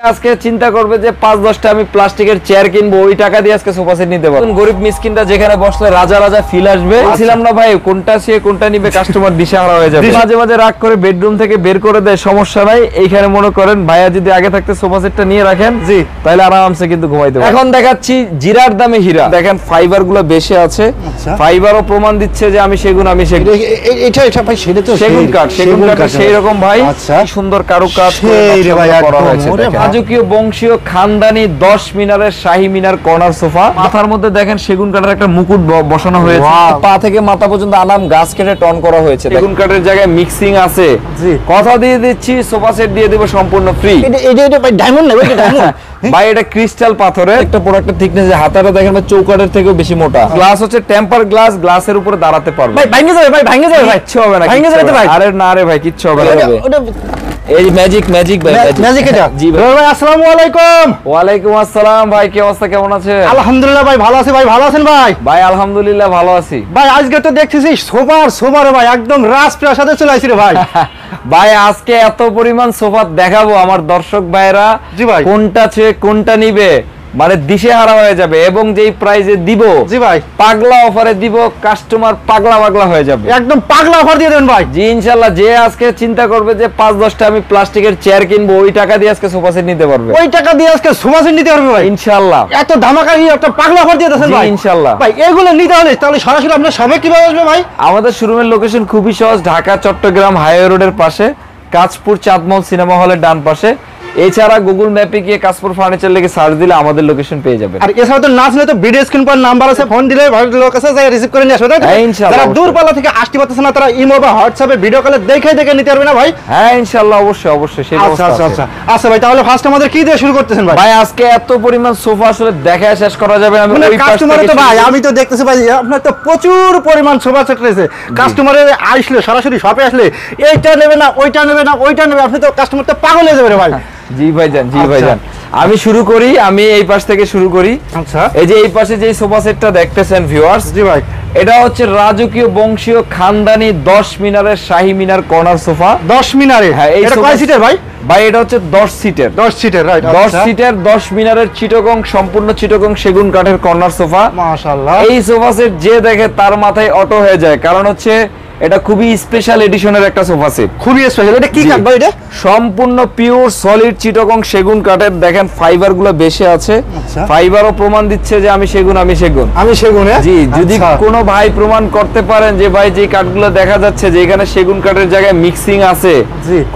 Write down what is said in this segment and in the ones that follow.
আজকে চিন্তা করবে যে ৫-১০টা আমি প্লাস্টিকের চেয়ার কিনবো, ওই টাকা দিয়ে আজকে সোফা সেট নিতে পারবো। গরিব মিসকিনটা যেখানে বসলে রাজা রাজা ফিল আসবে। বলছিলাম না ভাই, কোনটা সে কোনটা নিবে, কাস্টমার দিশাহারা হয়ে যাবে। মাঝে মাঝে রাগ করে বেডরুম থেকে বের করে দেয়, সমস্যা নাই। এইখানে মনে করেন ভাইয়া যদি আগে থাকতে সোফা সেটটা নিয়ে রাখেন, জি, তাহলে আরামসে কিন্তু ঘুমাইতে পারবেন। এখন দেখাচ্ছি জিরার দামে হীরা। দেখেন ফাইবার গুলো বেশি আছে, ফাইবারও প্রমাণ দিচ্ছে যে আমি সেগুন। এটা ভাই সেটা তো সেগুন কাঠ সেই রকম ভাই, সুন্দর কারুকাজ করা হয়েছে। রাজকীয় বংশীয় খানদানি 10 মিনারের শাহী মিনার কর্নার সোফা। মাথার মধ্যে দেখেন সেগুন কাঠের একটা মুকুট বসানো হয়েছে, পা থেকে মাথা পর্যন্ত আনাম গাছ কেটে টন করা হয়েছে। সেগুন কাঠের জায়গায় মিক্সিং আছে। কথা দিয়ে দিচ্ছি, সোফা সেট দিয়ে দেব সম্পূর্ণ ফ্রি। এটা ভাই ডায়মন্ড না, এটা ডায়মন্ড ভাই, এটা ক্রিস্টাল পাথরের একটা প্রোডাক্টের থিকনেস, হাতাটা দেখেন চৌকাঠের থেকেও বেশি মোটা। গ্লাস হচ্ছে টেম্পার গ্লাস, গ্লাসের উপরে দাঁড়াতে পারবে। ভাই ভাঙে যাবে, ভাই ভাঙে যাবে, ভাই কিচ্ছু হবে না, ভাঙে যাবে ভাই। আরে না রে ভাই, কিচ্ছু হবে না। এই ম্যাজিক ভাই, ম্যাজিক এটা। জি ভাই, আসসালামু আলাইকুম। ওয়ালাইকুম আসসালাম ভাই, কি অবস্থা, কেমন আছেন? আলহামদুলিল্লাহ ভাই, ভালো আছি ভাই, ভালো আছেন ভাই? ভাই আলহামদুলিল্লাহ ভালো আছি ভাই। আজকে তো দেখতেছি সোফার ভাই একদম রাজপ্রাসাদে চলে আসছে রে ভাই। ভাই আজকে এত পরিমাণ সোফা দেখাবো আমার দর্শক ভাইরা, জি ভাই, কোনটা নিবে মানে দিশেহারা হয়ে যাবে। এবং যেই প্রাইজে দিব, জি ভাই, পাগলা অফারে দিব, কাস্টমার পাগলা হয়ে যাবে। একদম পাগলা অফার দিয়ে দেন ভাই। জি ইনশাআল্লাহ। যে আজকে চিন্তা করবে যে ৫-১০টা আমি প্লাস্টিকের চেয়ার কিনবো, ওই টাকা দিয়ে আজকে সোফা সেট নিতে পারবে। ওই টাকা দিয়ে আজকে সোফা সেট নিতে পারবে ভাই ইনশাআল্লাহ। এত ধামাকা একটা পাগলা অফার দিয়ে দেন ভাই ইনশাআল্লাহ। ভাই এগুলো নিতে হলে তাহলে সরাসরি আপনার সবে কিভাবে আসবে ভাই? আমাদের শোরুমের লোকেশন খুবই সহজ, ঢাকা চট্টগ্রাম হাইওয়ে রোডের পাশে, কাঁচপুর চাঁদমহল সিনেমা হলের ডান পাশে। এছাড়া গুগল ম্যাপে গিয়ে কাশপুর ফার্নিচার লিখে সার্চ দিলে আমাদের লোকেশন পেয়ে যাবেন। আর এছাড়া তো না শুনে তো ভিডিও স্ক্রিন পর নাম্বার আছে, ফোন দিলে লোক আছে যাই রিসিভ করে নিয়ে আসবে। হ্যাঁ ইনশাআল্লাহ। যারা দূরপাল্লা থেকে আসতে পারতেছে না, তারা ইমো বা হোয়াটসঅ্যাপে ভিডিও কলে দেখে নিতে পারবে না ভাই? হ্যাঁ ইনশাআল্লাহ, অবশ্যই সেই ব্যবস্থা আছে। আচ্ছা ভাই, তাহলে ফার্স্ট আমাদের কি দিয়ে শুরু করতেছেন ভাই? ভাই আজকে এত পরিমাণ সোফা আসলে দেখায় শেষ করা যাবে না। ওই কাস্টমার তো ভাই, আমি তো দেখতেছি ভাই আপনার তো প্রচুর পরিমাণ সোফা সেট রয়েছে। কাস্টমারের আসলে সরাসরি শপে আসলে এইটা নেবে না, ওইটা নেবে না, ওইটা নেবে, আপনি তো কাস্টমার তো পাগল হয়ে যাবে রে ভাই। জি ভাইজান, আমি শুরু করি, আমি এই পাশ থেকে শুরু করি। আচ্ছা, এই যে এই পাশে যে সোফা সেটটা দেখতেছেন ভিউয়ার্স, জি ভাই, এটা হচ্ছে রাজকীয় বংশীয় খানদানি 10 মিনারের শাহী মিনার কর্নার সোফা। 10 মিনারে? হ্যাঁ। এটা কয় সিটের ভাই? ভাই এটা হচ্ছে 10 সিটের। 10 সিটের, রাইট। 10 সিটের 10 মিনারের চিটাগং, সম্পূর্ণ চিটাগং সেগুন কাঠের কর্নার সোফা। মাশাআল্লাহ। এই সোফা সেট যে দেখে তার মাথায় অটো হয়ে যায়, কারণ হচ্ছে এটা খুবই স্পেশাল এডিশনের একটা সোফা সেট। খুবই স্পেশাল। এটা কি কাঠ ভাই? এটা সম্পূর্ণ পিওর সলিড চিটাগং সেগুন কাঠের। দেখেন ফাইবার গুলো বেশি আছে, ফাইবারও প্রমাণ দিচ্ছে যে আমি সেগুন। জি, যদি কোনো ভাই প্রমাণ করতে পারেন যে ভাই যে কাঠগুলো দেখা যাচ্ছে যে এখানে সেগুন কাঠের জায়গায় মিক্সিং আছে,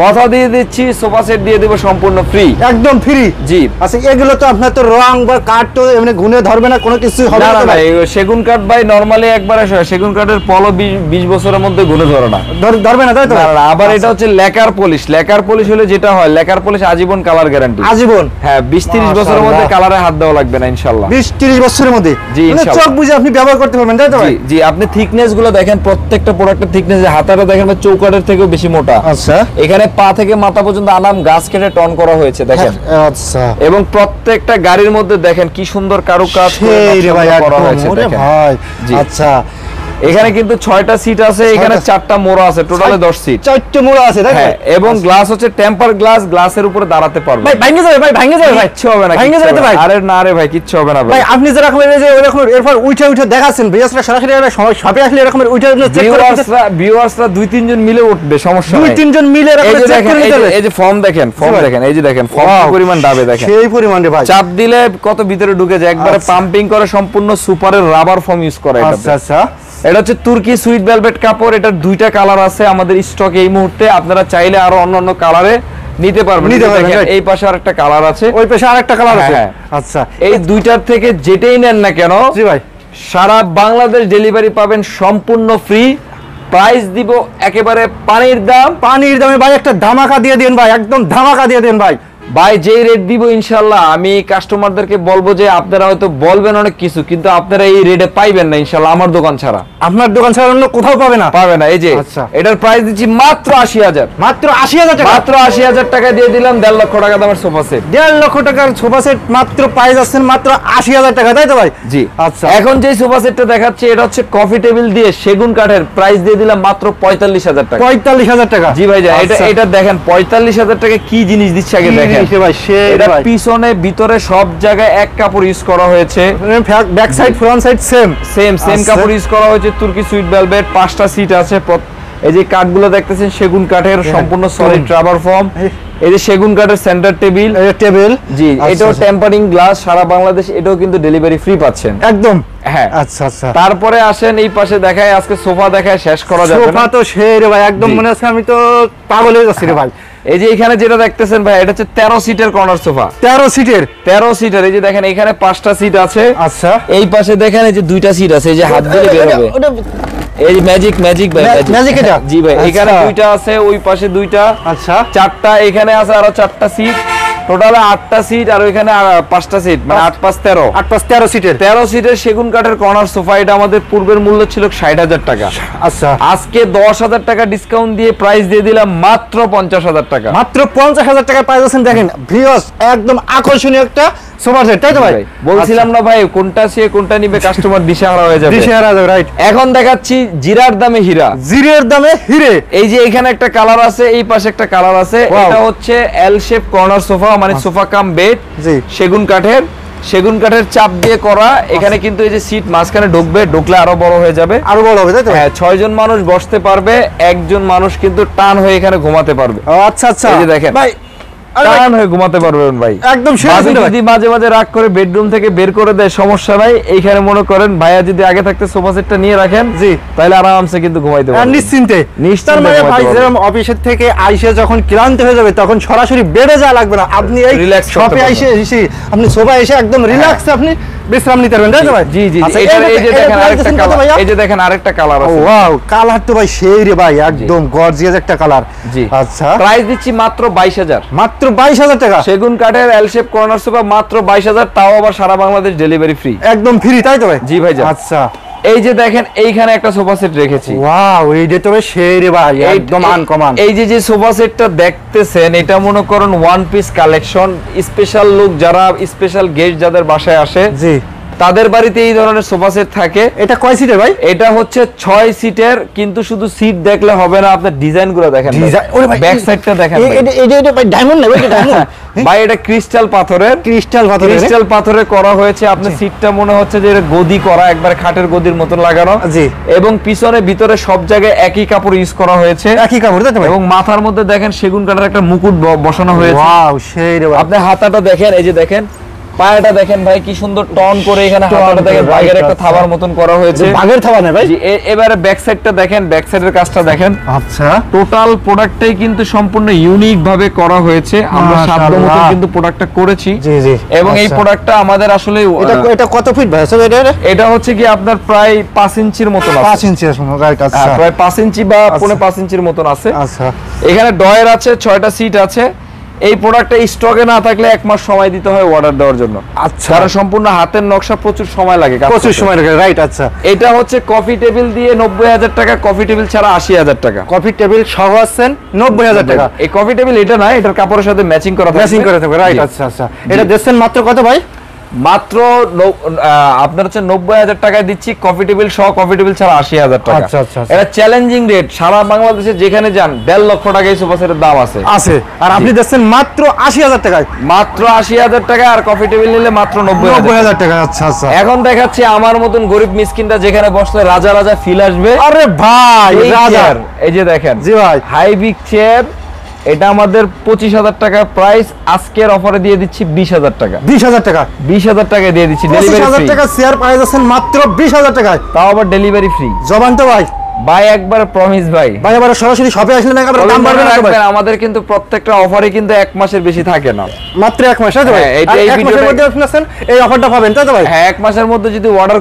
কথা দিয়ে দিচ্ছি সোফা সেট দিয়ে দেব সম্পূর্ণ ফ্রি, একদম ফ্রি। জি। আচ্ছা, এগুলো তো আপনার তো রং বা কাঠ তো এমনি গুণে ধরবে না, কোনো কিছু হবে না ভাই? সেগুন কাঠ ভাই নরমালি একবার সেগুন কাঠের পলো 20 বছরের মধ্যে গুণে ধরে না, ধরবে না, তাই তো? আবার এটা হচ্ছে লেকার পলিশ হলে যেটা হয়, লেকার পলিশ আজীবন কালার গ্যারান্টি। আজীবন? হ্যাঁ, 20-30 বছরের মধ্যে কালারে হাত দেওয়া লাগবে না ইনশাআল্লাহ। 20-30 বছরের মধ্যে? জি ইনশাআল্লাহ। চোখ বুঝে আপনি ব্যবহার করতে পারবেন, তাই তো ভাই? জি, আপনি থিকনেস গুলো দেখেন, প্রত্যেকটা প্রোডাক্টের থিকনেস, হাতাটা দেখেন চৌকাঠের থেকেও বেশি মোটা। আচ্ছা, এখানে পা থেকে মাথা পর্যন্ত আনাম গাছ কেটে টন করা হয়েছে দেখেন। আচ্ছা, এবং প্রত্যেকটা গাড়ির মধ্যে দেখেন কি সুন্দর কারুকাজ করা হয়েছে দেখেন। আচ্ছা, এখানে কিন্তু 6টা সিট আছে, এখানে 4টা মোড়া আছে, টোটালে 10 সিট। 4টা মোড়া আছে, তাই? হ্যাঁ, এবং গ্লাস হচ্ছে টেম্পার গ্লাস, গ্লাসের উপরে দাঁড়াতে পারবে। ভাই ভাঙে যাবে, ভাই ভাঙে যাবে, ভাই কিচ্ছু হবে না, ভাঙে যাবে ভাই। আরে না রে ভাই, কিচ্ছু হবে না ভাই। আপনি যে রকম এই যে ওরকম এরপর উঠে দেখাচ্ছেন, ভিউয়ার্সরা সরাসরি শপে আসলে এরকম উঠে চেক করে ভিউয়ার্সরা 2-3 জন মিলে উঠবে, সমস্যা নাই। 2-3 জন মিলে এরকম চেক করে নিতে হবে। এই যে ফর্ম দেখেন, এই যে দেখেন ফর্ম পরিমাণ ডাবে দেখেন, সেই পরিমাণ রে ভাই। চাপ দিলে কত ভিতরে ঢুকে যায়, একবারে পাম্পিং করে সম্পূর্ণ সুপারের রাবার ফর্ম ইউজ করে এটা। আচ্ছা, এটা হচ্ছে তুর্কি সুইট ভেলভেট কাপড়। এটার 2টা কালার আছে আমাদের স্টকে এই মুহূর্তে, আপনারা চাইলে আরো অন্যান্য কালারে নিতে পারবেন। এই পাশে আরেকটা কালার আছে, ওই পাশে আরেকটা কালার আছে। আচ্ছা, এই দুইটার থেকে যেটাই নেন না কেন, জি ভাই, সারা বাংলাদেশ ডেলিভারি পাবেন সম্পূর্ণ ফ্রি। প্রাইস দিব একেবারে পানির দামে ভাই। একটা ধামাকা দিয়ে দেন ভাই, একদম ধামাকা দিয়ে দেন ভাই। ভাই যেই রেট দিব ইনশাআল্লাহ, আমি কাস্টমারদেরকে বলবো যে আপনারা হয়তো বলবেন অনেক কিছু, কিন্তু আপনারা এই রেটে পাইবেন না ইনশাআল্লাহ, আমার দোকান ছাড়া। আপনার দোকান ছাড়া অন্য কোথাও পাবে না। এই যে এটার প্রাইস দিচ্ছি মাত্র 80,000। মাত্র 80,000 টাকা? মাত্র 80,000 টাকা দিয়ে দিলাম 1.5 লক্ষ টাকা দামের সোফা সেট। 1.5 লক্ষ টাকার সোফা সেট মাত্র প্রাইস আছেন মাত্র 80,000 টাকা, তাই তো ভাই? জি। আচ্ছা, এখন যে সোফা সেটটা দেখাচ্ছি এটা হচ্ছে কফি টেবিল দিয়ে সেগুন কাঠের, প্রাইস দিয়ে দিলাম মাত্র 45,000 টাকা। 45,000 টাকা? জি ভাই, এটা দেখেন 45,000 টাকা কি জিনিস দিচ্ছে আগে দেখেন। দেখেন ভাই এটা পিছনে ভিতরে সব জায়গায় এক কাপড় ইউজ করা হয়েছে, back side front side same কাপড় ইউজ করা হয়েছে। তুর্কি সুইট ভেলভেট, 5টা সিট আছে। এই যে কাঠগুলো দেখতেছেন সেগুন কাঠের, সম্পূর্ণ সলিড রাবার ফর্ম। এই যে সেগুন কাঠের সেন্টার টেবিল জি, এটাও টেম্পারিং গ্লাস, সারা বাংলাদেশ এটাও কিন্তু ডেলিভারি ফ্রি পাচ্ছেন একদম। হ্যাঁ, আচ্ছা আচ্ছা। তারপরে আসেন এই পাশে দেখায়, আজকে সোফা দেখায় শেষ করা যাবে না। সোফা তো সেই রে ভাই, একদম মনে হচ্ছে আমি তো পাগল হয়ে যাচ্ছি রে ভাই। এই যে এখানে যেটা দেখতেছেন ভাই, এটা হচ্ছে 13 সিটের কর্নার সোফা। 13 সিটের। এই যে দেখেন এখানে 5টা সিট আছে। আচ্ছা, এই পাশে দেখেন এই যে 2টা সিট আছে, এই যে হাত দিলে বের হবে। এই যে ম্যাজিক ভাই, ম্যাজিক এটা জি ভাই, এখানে 2টা আছে, ওই পাশে 2টা। আচ্ছা, 4টা, এখানে আছে আরো 4টা সিট, টোটাল 8টা সিট, আর ওইখানে 5টা সিট, মানে 8 5 13। 8 5 13 সিটের। 13 সিটের সেগুন কাঠের কর্নার সোফা। এটা আমাদের পূর্বের মূল্য ছিল 60,000 টাকা। আচ্ছা, আজকে 10,000 টাকা ডিসকাউন্ট দিয়ে প্রাইস দিয়ে দিলাম মাত্র 50,000 টাকা। মাত্র 50,000 টাকা প্রাইস আছেন। দেখেন ভিউয়ার্স, একদম আকর্ষণীয় একটা সোফা সেট, তাই তো ভাই? বলছিলাম না ভাই, কোনটা সে কোনটা নিবে কাস্টমার দিশেহারা হয়ে যাবে। রাইট। এখন দেখাচ্ছি জিরার দামে হীরা। জিরের দামে হিরে। এই যে এখানে একটা কালার আছে, এই পাশে একটা কালার আছে। এটা হচ্ছে এল শেপ কর্নার সোফা, মানে সোফা কাম বেড। জি, সেগুন কাঠের চাপ দিয়ে করা। এখানে কিন্তু এই যে সিট মাঝখানে ঢুকবে, ঢুকলে আরো বড় হয়ে যাবে, আরো বড় হবে, তাই তো? হ্যাঁ, 6 জন মানুষ বসতে পারবে, একজন মানুষ কিন্তু টান হয়ে এখানে ঘুমাতে পারবে। আচ্ছা আচ্ছা, এই যে দেখেন ভাই, টান হয়ে ঘুমাতে পারবেন ভাই, একদম। যদি মাঝে মাঝে রাগ করে বেডরুম থেকে বের করে দেয়, সমস্যা নাই। এইখানে মনে করেন ভাইয়া যদি আগে থাকতে সোফা সেটটা নিয়ে রাখেন, জি, তাহলে আরামসে কিন্তু ঘুমাইতে পারবেন নিশ্চিন্তে। মানে ভাই, যেরকম অফিসের থেকে আইসে যখন ক্লান্ত হয়ে যাবে, তখন সরাসরি বেডে যাওয়া লাগবে না, আপনি এই শপে আইসে আপনি সোফা এসে একদম রিল্যাক্সে আপনি বিশ্রাম নিতে পারবেন, তাই তো ভাই? জি জি। এই যে দেখেন আরেকটা কালার, এই যে দেখেন আরেকটা কালার আছে। ওয়াও, কালার তো ভাই সেই রে ভাই, একদম গর্জিয়াস একটা কালার। জি, আচ্ছা। প্রাইস দিচ্ছি মাত্র 22,000। মাত্র 22,000 টাকা। সেগুন কাঠের এল শেপ কর্নার সোফা মাত্র 22,000, তাও আবার সারা বাংলাদেশ ডেলিভারি ফ্রি, একদম ফ্রি, তাই তো ভাই? জি ভাই। আচ্ছা, এই যে দেখেন এইখানে একটা সোফা সেট রেখেছি। ওয়াও, এইটা তো সেই রে ভাই, একদম আনকমন। এই যে সোফা সেটটা দেখতেছেন, এটা মনে করেন one piece collection. Special look, যারা স্পেশাল গেস্ট যাদের বাসায় আসে, জি, তাদের বাড়িতে এই ধরনের সোফা সেট থাকে। এটা কয় সিটের ভাই? এটা হচ্ছে 6 সিটের, কিন্তু শুধু সিট দেখলে হবে না, আপনার ডিজাইন গুলো দেখেন, ব্যাক সাইডটা দেখেন। এটা ভাই ডায়মন্ড না ভাই, এটা ডায়মন্ড ভাই, এটা ক্রিস্টাল পাথরের করা হয়েছে। আপনার সিটটা মনে হচ্ছে যে গদি করা, একবার খাটের গদির মতন লাগানো। জি, এবং পিছনে ভিতরে সব জায়গায় একই কাপড় ইউজ করা হয়েছে, একই কাপড়, তাই তো? এবং মাথার মধ্যে দেখেন সেগুন কাঠের একটা মুকুট বসানো হয়েছে। ওয়াও, সেই রে ভাই। আপনি হাতাটা দেখেন, এই যে দেখেন পায়াটা দেখেন ভাই, কি সুন্দর টন করে এখানে হাতাটা দেখেন বাঘের একটা থাবার মতন করা হয়েছে। বাঘের থাবা না ভাই? এবারে ব্যাক সাইডটা দেখেন, ব্যাক সাইডের কাজটা দেখেন। আচ্ছা, টোটাল প্রোডাক্টটাই কিন্তু সম্পূর্ণ ইউনিক ভাবে করা হয়েছে। আমরা সাধ্যমতো কিন্তু প্রোডাক্টটা করেছি। জি জি। এবং এই প্রোডাক্টটা আমাদের আসলে এটা কত ফিট ভাই? এটা হচ্ছে কি আপনার প্রায় 5 ইঞ্চির মতন আছে। 5 ইঞ্চি আছে, রাইট। আচ্ছা, প্রায় 5 ইঞ্চি বা 5.5 ইঞ্চির মতন আছে। আচ্ছা, এখানে ডয়ার আছে, 6টা সিট আছে। এই প্রোডাক্টটা স্টকে না থাকলে 1 মাস সময় দিতে হয় অর্ডার দেওয়ার জন্য। আচ্ছা, কারণ সম্পূর্ণ হাতের নকশা, প্রচুর সময় লাগে, রাইট। আচ্ছা, এটা হচ্ছে কফি টেবিল দিয়ে 90,000 টাকা, কফি টেবিল ছাড়া 80,000 টাকা। কফি টেবিল সহ আছেন 90,000 টাকা। এই কফি টেবিল এটা না, এটার কাপড়ের সাথে ম্যাচিং করা থাকবে, রাইট। আচ্ছা আচ্ছা, এটা দিচ্ছেন মাত্র কত ভাই? মাত্র আপনার হচ্ছে 90,000 টাকায় দিচ্ছি, কফি টেবিল সহ, কফি টেবিল ছাড়া 80,000 টাকা। আচ্ছা আচ্ছা, এটা চ্যালেঞ্জিং রেট, সারা বাংলাদেশে যেখানে যান 1.5 লক্ষ টাকা এই সোফা সেটের দাম আছে। আর আপনি দিচ্ছেন মাত্র 80,000 টাকায়। মাত্র 80,000 টাকা, আর কফি টেবিল নিলে মাত্র 90,000 টাকা। আচ্ছা আচ্ছা, এখন দেখাচ্ছি আমার মতন গরিব মিসকিনটা যেখানে বসলে রাজা রাজা ফিল আসবে। আরে ভাই, রাজার এই যে দেখেন, জি ভাই, হাই বিগ চেয়ার। এটা আমাদের 25,000 টাকা প্রাইস, আজকের অফারে দিয়ে দিচ্ছি 20,000 টাকা। 20,000 টাকা? 20,000 টাকা দিয়ে দিচ্ছি, ডেলিভারি ফ্রি। 20,000 টাকা শেয়ার প্রাইস আছেন মাত্র 20,000 টাকায়, তাও আবার ডেলিভারি ফ্রি। জবান তো ভাই, ভাই একবার প্রমিস ভাই, ভাই আবার সরাসরি শপে আসলে না একবার দাম বাড়বে না। আমাদের কিন্তু প্রত্যেকটা অফারে কিন্তু 1 মাসের বেশি থাকে না, মাত্র 1 মাস। তাই তো ভাই? এই ভিডিওর মধ্যে আপনারা এই অফারটা পাবেন, তাই তো ভাই? হ্যাঁ, 1 মাসের মধ্যে যদি অর্ডার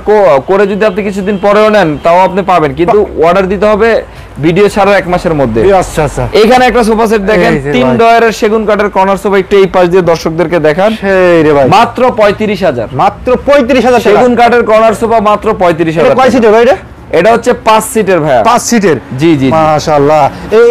করে যদি আপনি কিছুদিন পরেও নেন, তাও আপনি পাবেন, কিন্তু অর্ডার দিতে হবে ভিডিও ছাড়া 1 মাসের মধ্যে। আচ্ছা আচ্ছা, এখানে একটা সোফা সেট দেখেন, 3 ডয়ারের সেগুন কাঠের কর্নার সোফা। একটু এই পাশ দিয়ে দর্শকদেরকে দেখান। সেই রে ভাই, মাত্র 35,000। মাত্র 35,000 টাকা সেগুন কাঠের কর্নার সোফা, মাত্র 35,000। কয় সিটের ভাই এটা? এটা হচ্ছে 5 সিটের ভাই। 5 সিটের? জি জি, মাশাআল্লাহ।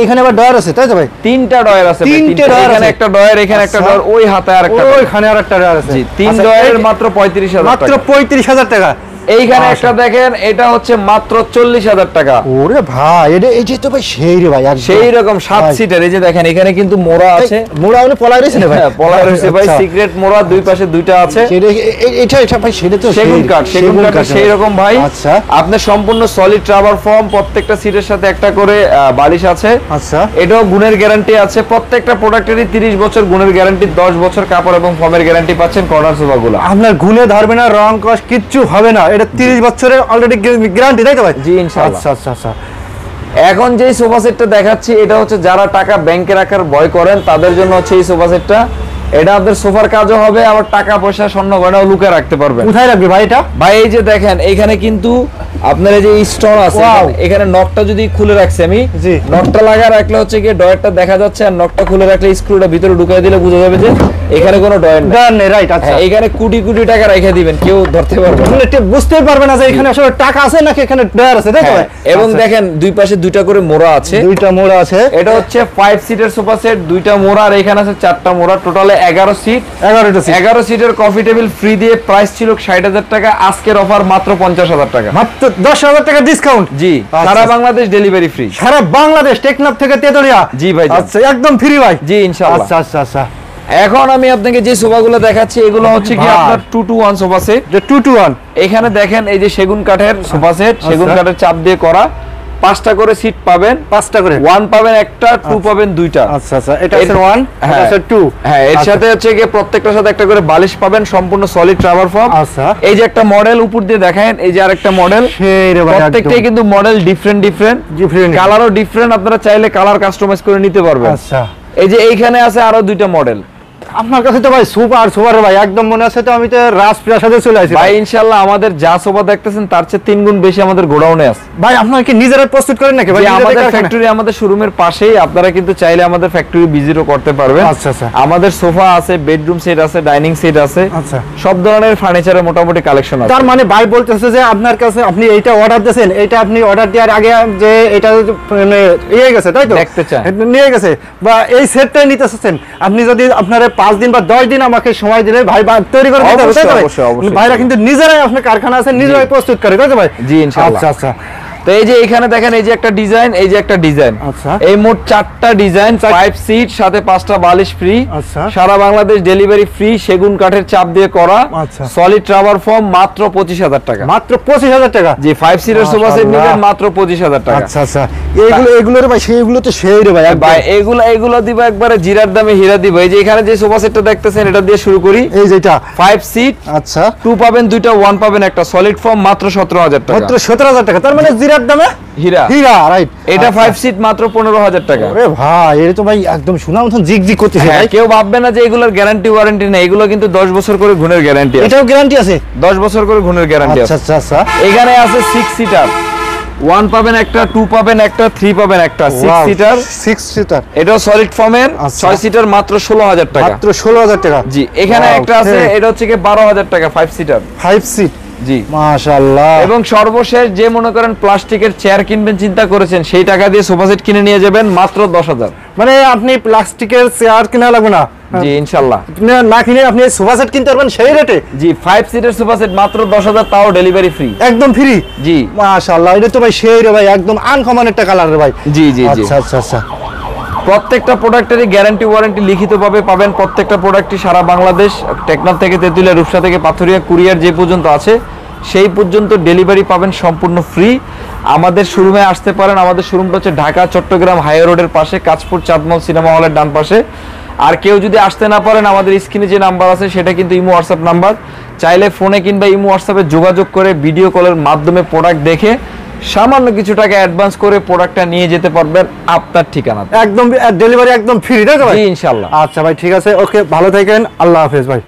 এখানে আবার ডয়ার আছে, তাই তো ভাই? 3টা ডয়ার আছে। 3টা ডয়ার, এখানে একটা ডয়ার, এখানে একটা ডয়ার, ওই হাতে আরেকটা, ওইখানে আরেকটা ডয়ার আছে। জি, 3 ডয়ারের মাত্র 35,000 টাকা। মাত্র 35,000 টাকা। এইখানে একটা দেখেন, এটা হচ্ছে মাত্র 40,000 টাকা। ওরে ভাই এই যে তো ভাই সেই রে ভাই, সেই রকম 7 সিটার। এই যে দেখেন এখানে কিন্তু মোড়া আছে, মোড়া হলো পলাই রয়েছে না ভাই? পলাই রয়েছে ভাই, সিক্রেট মোড়া, দুই পাশে দুইটা আছে। এটা ভাই সেটা তো সেগুন কাঠ সেই রকম ভাই। আচ্ছা, আপনার সম্পূর্ণ সলিড রাবার ফর্ম, প্রত্যেকটা সিটের সাথে একটা করে বালিশ আছে। আচ্ছা, এটাও গুণের গ্যারান্টি আছে, প্রত্যেকটা প্রোডাক্টেরই 30 বছর গুণের গ্যারান্টি, 10 বছর কাপড় এবং ফর্মের গ্যারান্টি পাচ্ছেন কর্নার সোফাগুলো। আপনার গুণে ধরবে না, রং কস কিচ্ছু হবে না, এটা 30 বছরের অলরেডি গ্যারান্টি, তাই তো ভাই? জি ইনশাআল্লাহ। আচ্ছা আচ্ছা। এখন যেই সোফা সেটটা দেখাচ্ছি, এটা হচ্ছে যারা টাকা ব্যাংকে রাখার ভয় করেন তাদের জন্য হচ্ছে এই সোফা সেটটা। এটা আপনাদের সোফার কাজও হবে, আবার টাকা পয়সা স্বর্ণ গয়নাও লুকিয়ে রাখতে পারবেন। কোথায় রাখবে ভাই এটা? ভাই এই যে দেখেন এইখানে কিন্তু আপনার এই যে স্টোন আছে, এখানে নটটা যদি খুলে রাখছি আমি, নটটা লাগা রাখলে হচ্ছে কি ডয়ারটা দেখা যাচ্ছে, আর নটটা খুলে রাখলে স্ক্রুটা ভিতরে ঢুকাই দিলে বোঝা যাবে যে এখানে কোনো ডয়ার নেই, রাইট? আচ্ছা, এখানে কোটি কোটি টাকা রেখে দিবেন, কেউ ধরতে পারবে না, মানে বুঝতেই পারবে না যে এখানে আসলে টাকা আছে নাকি এখানে ডয়ার আছে, তাই তো ভাই? এবং দেখেন দুই পাশে দুইটা করে মোড়া আছে, দুইটা মোড়া আছে। এটা হচ্ছে 5 সিটের সোফা সেট, দুইটা মোড়া, আর এখানে আছে 4টা মোড়া, টোটালে 11 সিট। 11 সিটের কফি টেবিল ফ্রি দিয়ে প্রাইস ছিল 60,000 টাকা, আজকের অফার মাত্র 50,000 টাকা, মাত্র 10,000 টাকা ডিসকাউন্ট। জি, সারা বাংলাদেশ ডেলিভারি ফ্রি, সারা বাংলাদেশ, টেকনাফ থেকে তেতুলিয়া। জি ভাই, আচ্ছা, একদম ফ্রি ভাই। জি ইনশাআল্লাহ। আচ্ছা আচ্ছা। এখন আমি আপনাকে যে সোফাগুলো দেখাচ্ছি এগুলো হচ্ছে কি আপনার 2 to 1 সোফা সেট। 2 to 1 এখানে দেখেন এই যে সেগুন কাঠের সোফা সেট, সেগুন কাঠের চাপ দিয়ে করা, 5টা করে সিট পাবেন, 5টা করে, 1 পাবেন একটা, 2 পাবেন দুইটা। আচ্ছা আচ্ছা, এটা হচ্ছে 1, এটা হচ্ছে 2। হ্যাঁ, এর সাথে হচ্ছে কি প্রত্যেকটার সাথে একটা করে বালিশ পাবেন, সম্পূর্ণ সলিড রাবার ফর্ম। আচ্ছা, এই যে একটা মডেল উপর দিয়ে দেখেন, এই যে আরেকটা মডেল, প্রত্যেকটাই কিন্তু মডেল ডিফারেন্ট, কালারও ডিফারেন্ট, আপনারা চাইলে কালার কাস্টমাইজ করে নিতে পারবেন। আচ্ছা, এই যে এইখানে আছে আরো দুইটা মডেল। আপনার কাছে তো ভাই সুপার ভাই, একদম মনে আছে তো আমি তো রাজপ্রাসাদে চলে আসি ভাই। ইনশাআল্লাহ আমাদের যা সোফা দেখতেছেন তার চেয়ে 3 গুণ বেশি আমাদের গোডাউনে আছে ভাই। আপনারা কি নিজেরা প্রস্তুত করেন নাকি ভাই? আমাদের ফ্যাক্টরি আমাদের শোরুমের পাশেই, আপনারা কিন্তু চাইলে আমাদের ফ্যাক্টরি ভিজিটও করতে পারবেন। আচ্ছা আচ্ছা। আমাদের সোফা আছে, বেডরুম সেট আছে, ডাইনিং সেট আছে, আচ্ছা, সব ধরনের ফার্নিচারের মোটামুটি কালেকশন আছে। তার মানে ভাই বলতেছে যে আপনার কাছে আপনি এইটা অর্ডার দিয়েছেন, এইটা আপনি অর্ডার দেওয়ার আগে যে এটা মানে ইয়ে গেছে, তাই তো? দেখতে চান, নিয়ে গেছে, বা এই সেটটাই নিতে চাচ্ছেন, আপনি যদি আপনারা 5 দিন বা 10 দিন আমাকে সময় দিলে ভাই তৈরি করে দিতে হবে, তাই তো? ভাইরা কিন্তু নিজেরাই, আপনার কারখানা আছে, নিজেরাই প্রস্তুত করে, তাই তো ভাই? জি ইনশাআল্লাহ। আচ্ছা আচ্ছা। তো এই যে এখানে দেখেন, এই যে একটা ডিজাইন, এই যে একটা ডিজাইন, আচ্ছা, এই মোট 4টা ডিজাইন, 5 সিট, সাথে 5টা বালিশ ফ্রি। আচ্ছা, সারা বাংলাদেশ ডেলিভারি ফ্রি, সেগুন কাঠের চাপ দিয়ে করা, আচ্ছা, সলিড রাবার ফর্ম, মাত্র 25,000 টাকা। মাত্র 25,000 টাকা? জি, 5 সিটের সোফা সেট নিবেন মাত্র 25,000 টাকা। আচ্ছা আচ্ছা। এগুলো রে ভাই, সেইগুলো তো সেই রে ভাই ভাই, এগুলো দিব একবারে জিরার দামে হীরা দিব। এই যে এখানে যে সোফা সেটটা দেখতেছেন, এটা দিয়ে শুরু করি। এই যেটা 5 সিট, আচ্ছা, 2 পাবেন দুইটা, 1 পাবেন একটা, সলিড ফর্ম, মাত্র 17,000 টাকা। মাত্র 17,000 টাকা, তার মানে জিরার দামে হীরা, রাইট? এটা 5 সিট মাত্র 15,000 টাকা। আরে ভাই, এটা তো ভাই একদম শোনা মতন জিগজিগ করতেছে ভাই। কেউ ভাববে না যে এগুলোর গ্যারান্টি ওয়ারেন্টি নেই, এগুলো কিন্তু 10 বছর করে গুণের গ্যারান্টি আছে। এটাও গ্যারান্টি আছে? 10 বছর করে গুণের গ্যারান্টি আছে। আচ্ছা আচ্ছা। এখানে আছে 6 সিটার, 1 পাবেন একটা, 2 পাবেন একটা, 3 পাবেন একটা, 6 সিটার। এটাও সলিড ফর্মের, 6 সিটার, মাত্র 16,000 টাকা। মাত্র 16,000 টাকা? জি। এখানে একটা আছে, এটা হচ্ছে কি 12,000 টাকা, 5 সিটার, 5 সিট। জি মাশাআল্লাহ। এবং সর্বশেষ যে মনে করেন প্লাস্টিকের চেয়ার কিনবেন চিন্তা করেছেন, সেই টাকা দিয়ে সোফা সেট কিনে নিয়ে যাবেন মাত্র 10,000। মানে আপনি প্লাস্টিকের চেয়ার কিনা লাগবে না? জি ইনশাআল্লাহ। না কিনে আপনি সোফা সেট কিনতে পারবেন সেই রেটে? জি, 5 সিটের সোফা সেট মাত্র 10,000, তাও ডেলিভারি ফ্রি, একদম ফ্রি। জি মাশাআল্লাহ, এটা তো ভাই সেই রে ভাই, একদম আনকমন একটা কালার রে ভাই। জি জি। আচ্ছা আচ্ছা আচ্ছা। প্রত্যেকটা প্রোডাক্টেরই গ্যারান্টি ওয়ারেন্টি লিখিতভাবে পাবেন। প্রত্যেকটা প্রোডাক্টই সারা বাংলাদেশ, টেকনাফ থেকে তেতুলিয়া, রূপসা থেকে পাথুরিয়া, কুরিয়ার যে পর্যন্ত আছে সেই পর্যন্ত ডেলিভারি পাবেন সম্পূর্ণ ফ্রি। আমাদের শোরুমে আসতে পারেন। আমাদের শোরুমটা হচ্ছে ঢাকা চট্টগ্রাম হাইওয়ে রোডের পাশে, কাঁচপুর চাঁদমহল সিনেমা হলের ডান পাশে। আর কেউ যদি আসতে না পারেন, আমাদের স্ক্রিনে যে নাম্বার আছে সেটা কিন্তু ইমো হোয়াটসঅ্যাপ নাম্বার, চাইলে ফোনে কিংবা ইমো হোয়াটসঅ্যাপে যোগাযোগ করে ভিডিও কলের মাধ্যমে প্রোডাক্ট দেখে সামান্য কিছু টাকা অ্যাডভান্স করে প্রোডাক্টটা নিয়ে যেতে পারবেন আপনার ঠিকানাতে। একদম ডেলিভারি একদম ফ্রি, তাই তো ভাই? জি ইনশাআল্লাহ। আচ্ছা ভাই, ঠিক আছে, ওকে, ভালো থাকেন, আল্লাহ হাফেজ ভাই।